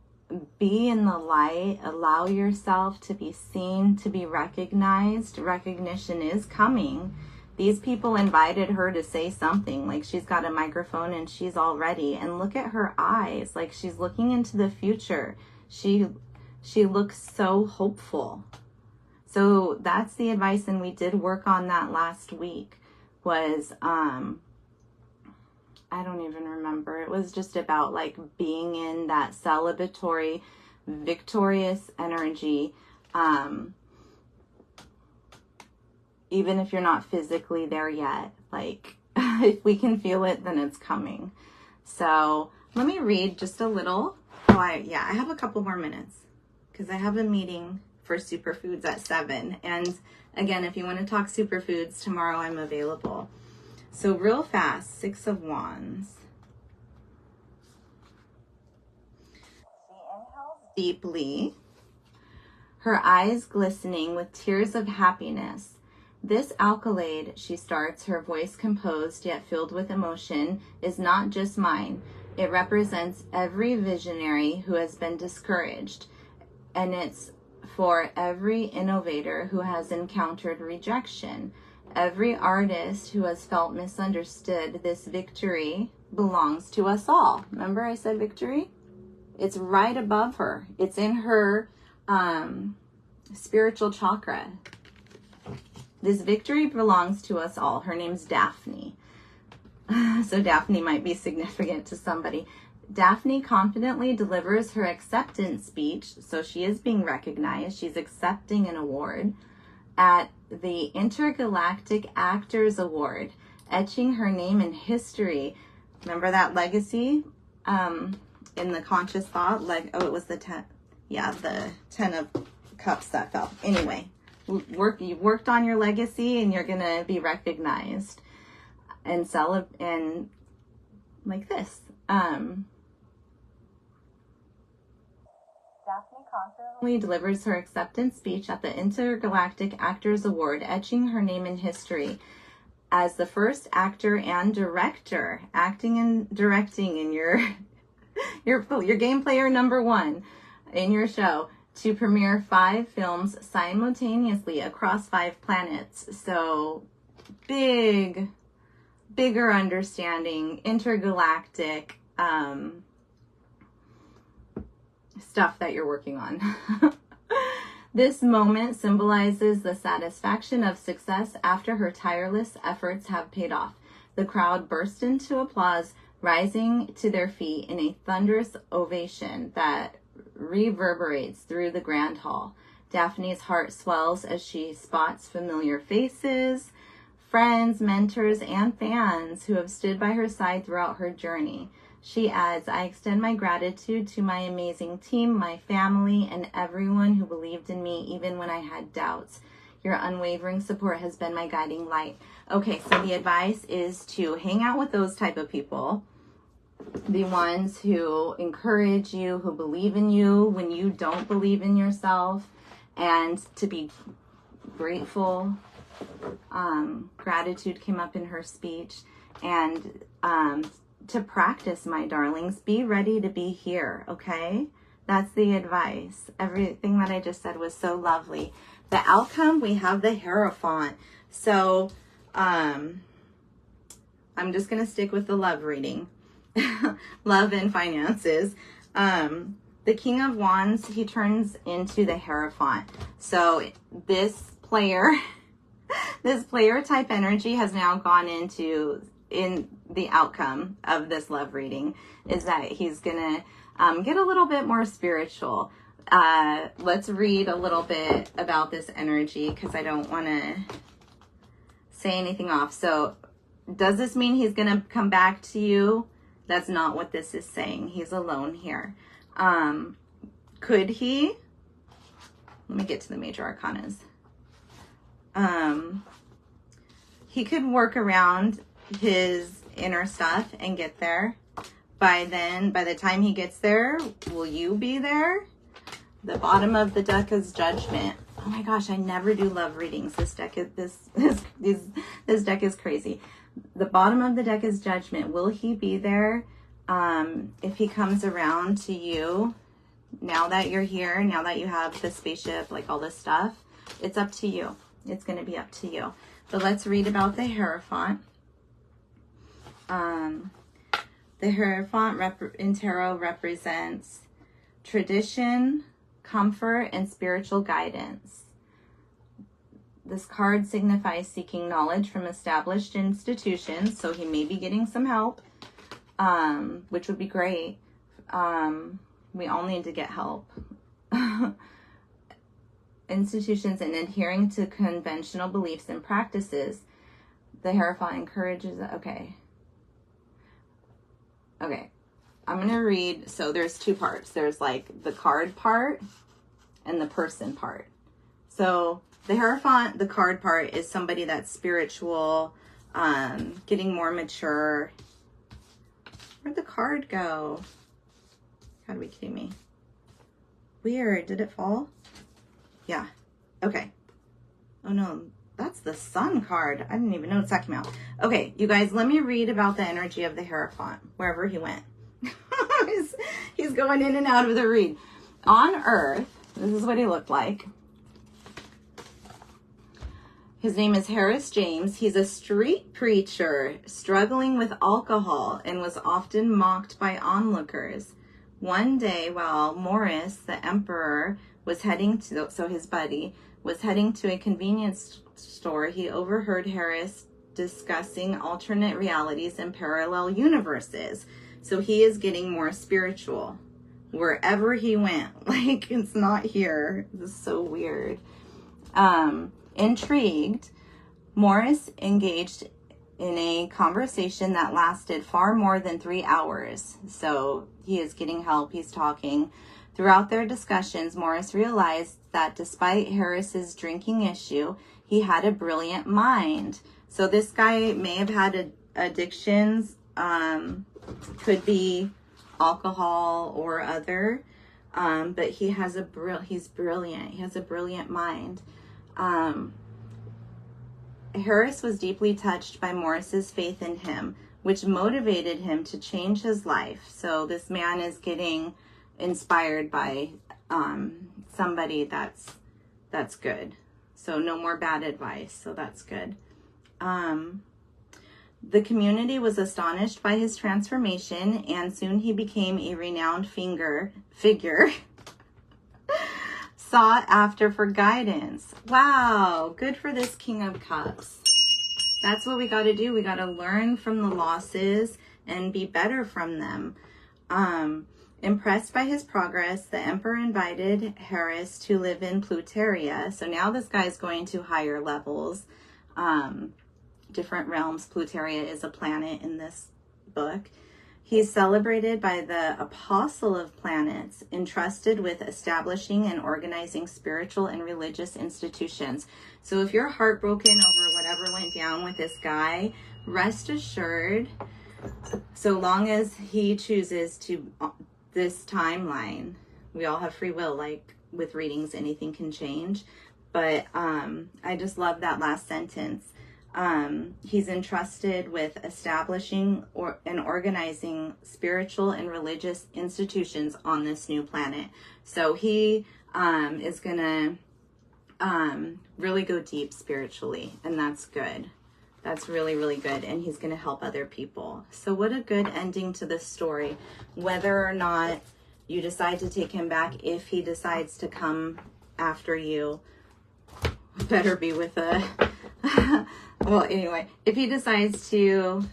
be in the light, allow yourself to be seen, to be recognized. Recognition is coming. These people invited her to say something, like she's got a microphone and she's all ready. And look at her eyes, like she's looking into the future. She looks so hopeful. So that's the advice, and we did work on that last week, was, I don't even remember. It was just about like being in that celebratory, victorious energy, even if you're not physically there yet. Like, if we can feel it, then it's coming. So let me read just a little. Oh, I have a couple more minutes because I have a meeting for superfoods at 7. And again, if you want to talk superfoods tomorrow, I'm available. So real fast, Six of Wands. She inhales deeply, her eyes glistening with tears of happiness. This accolade, she starts, her voice composed yet filled with emotion, is not just mine. It represents every visionary who has been discouraged, and it's for every innovator who has encountered rejection. Every artist who has felt misunderstood. This victory belongs to us all. Remember I said victory? It's right above her. It's in her spiritual chakra. This victory belongs to us all. Her name's Daphne. So Daphne might be significant to somebody. Daphne confidently delivers her acceptance speech, so she is being recognized. She's accepting an award at the Intergalactic Actors Award, etching her name in history. Remember that legacy in the conscious thought? It was the 10. Yeah, the 10 of Cups that fell. Anyway, you've worked on your legacy, and you're gonna be recognized and and like this. Daphne confidently delivers her acceptance speech at the Intergalactic Actors Award, etching her name in history as the first actor and director acting and directing in your game player number 1 in your show to premiere 5 films simultaneously across 5 planets. So bigger understanding, intergalactic stuff that you're working on. This moment symbolizes the satisfaction of success after her tireless efforts have paid off. The crowd burst into applause, rising to their feet in a thunderous ovation that reverberates through the grand hall. Daphne's heart swells as she spots familiar faces, friends, mentors, and fans who have stood by her side throughout her journey. She adds, I extend my gratitude to my amazing team, my family, and everyone who believed in me even when I had doubts. Your unwavering support has been my guiding light. Okay, so the advice is to hang out with those type of people, the ones who encourage you, who believe in you when you don't believe in yourself, and to be grateful. Gratitude came up in her speech. And to practice, my darlings, be ready to be here, okay? That's the advice. Everything that I just said was so lovely. The outcome, we have the Hierophant. So I'm just going to stick with the love reading. Love and finances. The King of Wands, he turns into the Hierophant. So this player type energy has now gone into, in the outcome of this love reading, is that he's gonna get a little bit more spiritual. Let's read a little bit about this energy, because I don't want to say anything off. So does this mean he's gonna come back to you? That's not what this is saying. He's alone here. Could he? Let me get to the major arcanas. He could work around his inner stuff and get there. By the time he gets there, will you be there? The bottom of the deck is Judgment. Oh my gosh, I never do love readings. This deck is crazy. The bottom of the deck is Judgment. Will he be there? If he comes around to you, now that you're here, now that you have the spaceship, like all this stuff, it's up to you. It's going to be up to you. But let's read about the Hierophant. The Hierophant in tarot represents tradition, comfort, and spiritual guidance. This card signifies seeking knowledge from established institutions, so he may be getting some help, which would be great. We all need to get help. Institutions and adhering to conventional beliefs and practices. The Hierophant encourages, okay. I'm going to read, so there's 2 parts. There's like the card part and the person part. So the Hierophant, the card part, is somebody that's spiritual, getting more mature. Where'd the card go? Gotta be kidding me. Weird. Did it fall? Yeah. Okay. Oh no, that's the Sun card. I didn't even notice that came out. Okay, you guys, let me read about the energy of the Hierophant, wherever he went. He's going in and out of the read. On Earth, this is what he looked like. His name is Harris James. He's a street preacher struggling with alcohol and was often mocked by onlookers. One day, while Morris, the emperor, was heading to, so his buddy, was heading to a convenience store, he overheard Harris discussing alternate realities and parallel universes. So he is getting more spiritual wherever he went. Like, it's not here. This is so weird. Intrigued, Morris engaged in a conversation that lasted far more than 3 hours. So he is getting help. He's talking. Throughout their discussions, Morris realized that despite Harris's drinking issue, he had a brilliant mind. So this guy may have had addictions, could be alcohol or other, but he has he's brilliant. He has a brilliant mind. Harris was deeply touched by Morris's faith in him, which motivated him to change his life. So this man is getting inspired by somebody that's good. So no more bad advice. So that's good. The community was astonished by his transformation, and soon he became a renowned figure sought after for guidance. Wow, good for this King of Cups. That's what we got to do. We got to learn from the losses and be better from them. Impressed by his progress, the emperor invited Harris to live in Pluteria. So now this guy's going to higher levels, different realms. Pluteria is a planet in this book. He's celebrated by the apostle of planets, entrusted with establishing and organizing spiritual and religious institutions. So if you're heartbroken over whatever went down with this guy, rest assured, so long as he chooses to, this timeline, we all have free will, like with readings, anything can change. But I just love that last sentence. He's entrusted with establishing and organizing spiritual and religious institutions on this new planet. So he is going to really go deep spiritually, and that's good. That's really, really good. And he's going to help other people. So what a good ending to this story. Whether or not you decide to take him back, if he decides to come after you, better be with a... Well, anyway, if he decides to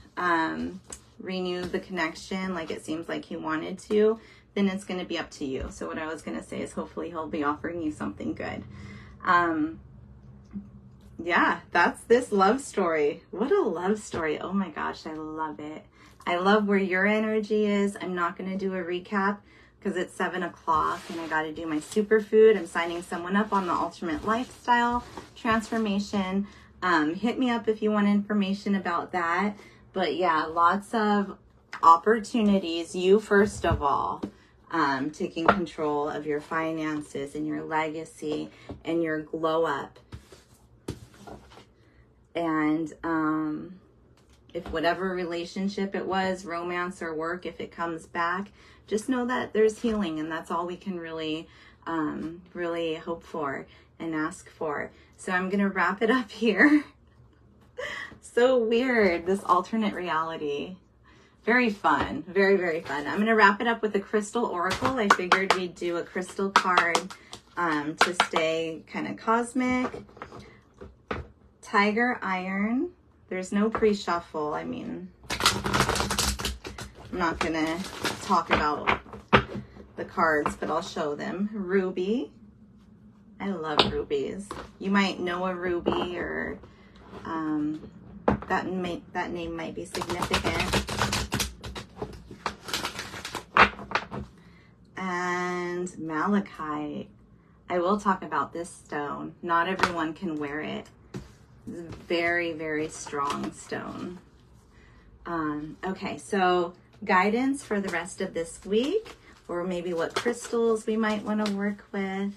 renew the connection like it seems like he wanted to, then it's going to be up to you. So what I was going to say is hopefully he'll be offering you something good. Yeah, that's this love story. What a love story. Oh my gosh, I love it. I love where your energy is. I'm not going to do a recap because it's 7 o'clock and I got to do my superfood. I'm signing someone up on the ultimate lifestyle transformation. Hit me up if you want information about that. But yeah, lots of opportunities. You first of all, taking control of your finances and your legacy and your glow up. And if whatever relationship it was, romance or work, if it comes back, just know that there's healing, and that's all we can really, really hope for and ask for. So I'm going to wrap it up here. So weird, this alternate reality. Very fun. Very, very fun. I'm going to wrap it up with a crystal oracle. I figured we'd do a crystal card to stay kind of cosmic. Tiger iron. There's no pre-shuffle. I mean, I'm not going to talk about the cards, but I'll show them. Ruby. I love rubies. You might know a ruby, or that name might be significant. And malachite. I will talk about this stone. Not everyone can wear it. It's a very, very strong stone. Okay, so guidance for the rest of this week, or maybe what crystals we might want to work with.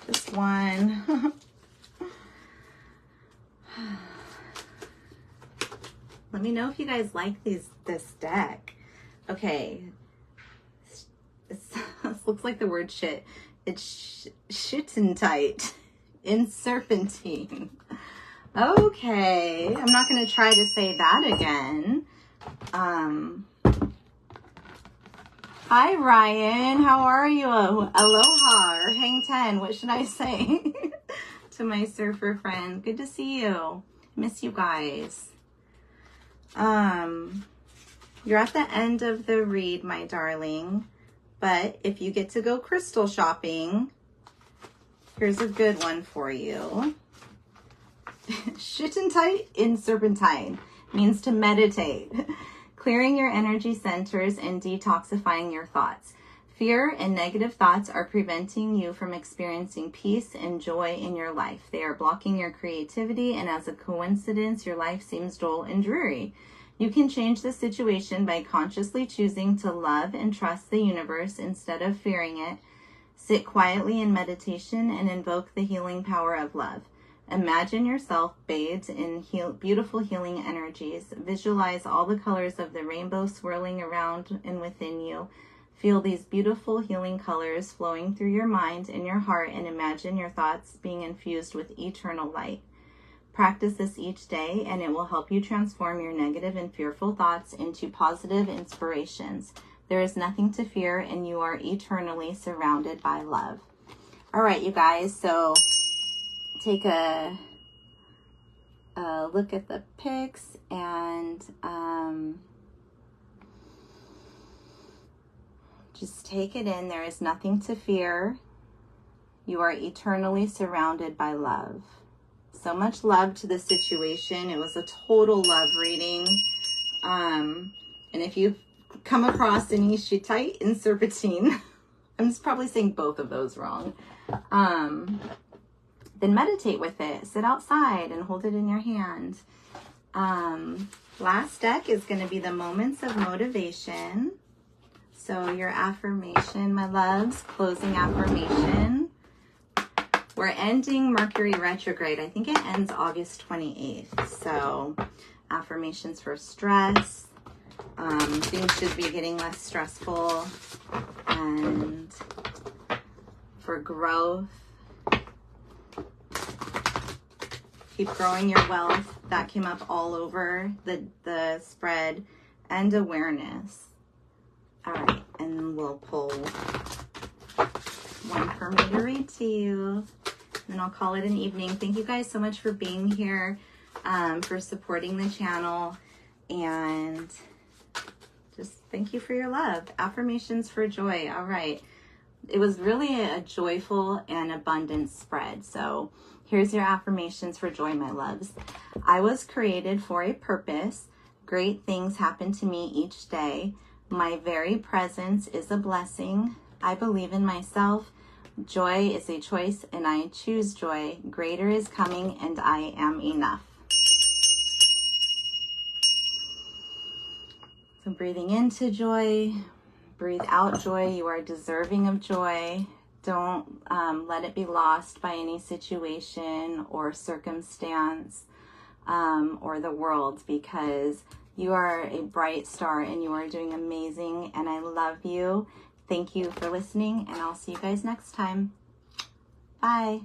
This one. Let me know if you guys like this deck. Okay. This looks like the word shit. It's shittentite in serpentine. Okay. I'm not going to try to say that again. Hi, Ryan. How are you? Aloha or hang 10. What should I say to my surfer friend? Good to see you. Miss you guys. You're at the end of the read, my darling. But if you get to go crystal shopping, here's a good one for you. Shittentite in serpentine means to meditate, clearing your energy centers and detoxifying your thoughts. Fear and negative thoughts are preventing you from experiencing peace and joy in your life. They are blocking your creativity, and as a coincidence, your life seems dull and dreary. You can change the situation by consciously choosing to love and trust the universe instead of fearing it. Sit quietly in meditation and invoke the healing power of love. Imagine yourself bathed in beautiful healing energies. Visualize all the colors of the rainbow swirling around and within you. Feel these beautiful healing colors flowing through your mind and your heart, and imagine your thoughts being infused with eternal light. Practice this each day, and it will help you transform your negative and fearful thoughts into positive inspirations. There is nothing to fear, and you are eternally surrounded by love. All right, you guys, so take a look at the pics and just take it in. There is nothing to fear. You are eternally surrounded by love. So much love to the situation. It was a total love reading. And if you come across any shittite and serpentine, I'm just probably saying both of those wrong, then meditate with it. Sit outside and hold it in your hand. Last deck is going to be the Moments of Motivation. So your affirmation, my loves, closing affirmation. We're ending Mercury retrograde. I think it ends August 28th. So affirmations for stress. Things should be getting less stressful. And for growth. Keep growing your wealth. That came up all over the spread. And awareness. All right. And we'll pull one for me to read to you. Then I'll call it an evening. Thank you guys so much for being here, for supporting the channel, and just thank you for your love. Affirmations for joy. All right. It was really a joyful and abundant spread. So here's your affirmations for joy, my loves. I was created for a purpose. Great things happen to me each day. My very presence is a blessing. I believe in myself. Joy is a choice, and I choose joy. Greater is coming, and I am enough. So breathing into joy, breathe out joy. You are deserving of joy. Don't let it be lost by any situation or circumstance or the world, because you are a bright star and you are doing amazing, and I love you. Thank you for listening, and I'll see you guys next time. Bye.